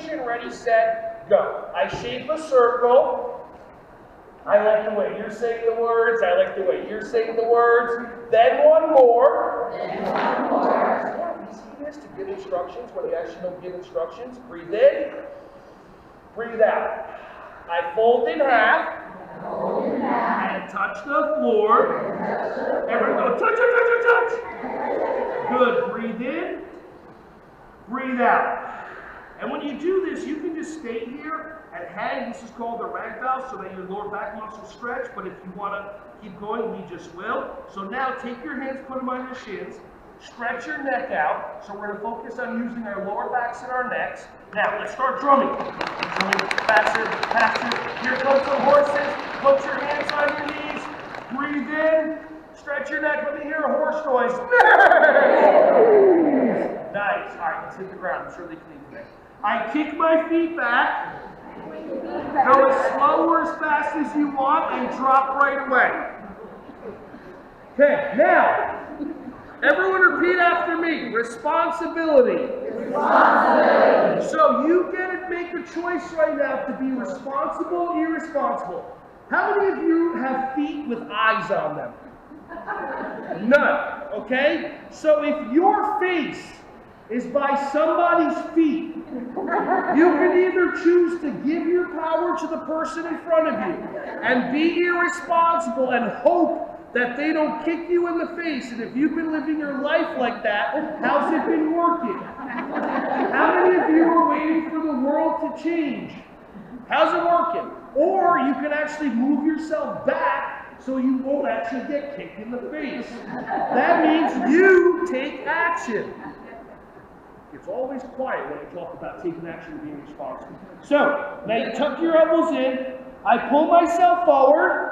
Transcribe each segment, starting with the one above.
salutation, ready, set, go. I shape a circle. I like the way you're saying the words. I like the way you're saying the words. Then one more. Yeah, easy this to give instructions when you actually don't give instructions. Breathe in. Breathe out. I fold in half. And touch the floor. Everyone go, touch, touch, touch, touch, touch. Good. Breathe in. Breathe out. And when you do this, you can just stay here and hang. This is called the ragdoll, so that your lower back muscles stretch. But if you want to keep going, we just will. So now take your hands, put them on your shins. Stretch your neck out. So we're going to focus on using our lower backs and our necks. Now, let's start drumming. Drumming faster, faster. Here comes some horses. Put your hands on your knees. Breathe in. Stretch your neck. Let me hear a horse noise. Nice. All right, let's hit the ground. I'm sure they can eat that. I kick my feet back. Go as slow or as fast as you want and drop right away. Okay, now, everyone repeat after me. Responsibility. Responsibility. So you get to make a choice right now to be responsible, irresponsible. How many of you have feet with eyes on them? None, okay? So if your face is by somebody's feet, you can either choose to give your power to the person in front of you and be irresponsible and hope that they don't kick you in the face. And if you've been living your life like that, how's it been working? How many of you are waiting for the world to change? How's it working? Or you can actually move yourself back so you won't actually get kicked in the face. That means you take action. It's always quiet when I talk about taking action and being responsible. So, now you tuck your elbows in. I pull myself forward.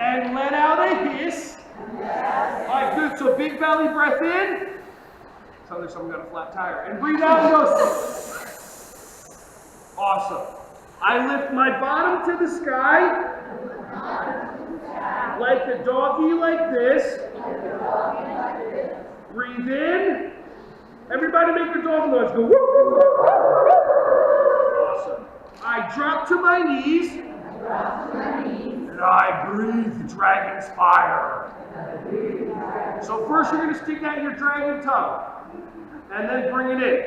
And let out a hiss. All right, good. So big belly breath in. Sounds like someone got a flat tire. And breathe out and go. Awesome. I lift my bottom to the sky. Like a doggy like this. Breathe in. Everybody make your dog noise. Go. Woo, woo, woo. Awesome. I drop to my knees. And I breathe the dragon's fire. So first you're going to stick out your dragon tongue. And then bring it in.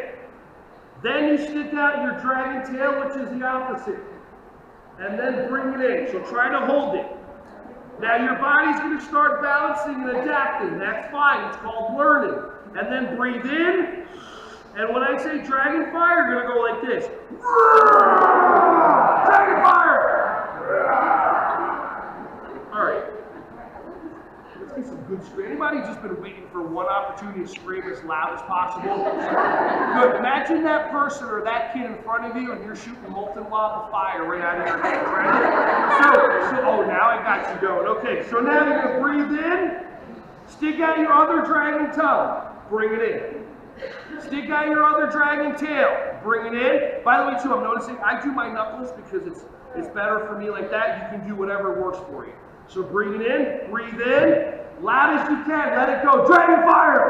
Then you stick out your dragon tail, which is the opposite. And then bring it in. So try to hold it. Now your body's going to start balancing and adapting. That's fine. It's called learning. And then breathe in. And when I say dragon fire, you're going to go like this. Dragon fire! All right. Let's get some good scream. Anybody just been waiting for one opportunity to scream as loud as possible? Good. Imagine that person or that kid in front of you and you're shooting molten lava fire right out of your hand, right? Oh, now I got you going. Okay, so now you're going to breathe in. Stick out your other dragon tongue. Bring it in. Stick out your other dragon tail. Bring it in. By the way, too, I'm noticing I do my knuckles because it's better for me like that. You can do whatever works for you. So bring it in. Breathe in. Loud as you can. Let it go. Dragon fire!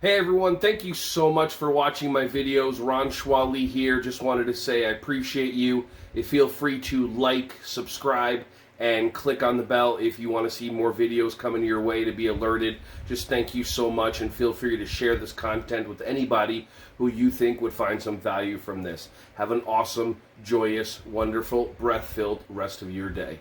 Hey everyone, thank you so much for watching my videos. Ron Schwally here. Just wanted to say I appreciate you. Feel free to like, subscribe, and click on the bell if you want to see more videos coming your way to be alerted. Just thank you so much, and feel free to share this content with anybody who you think would find some value from this. Have an awesome, joyous, wonderful, breath-filled rest of your day.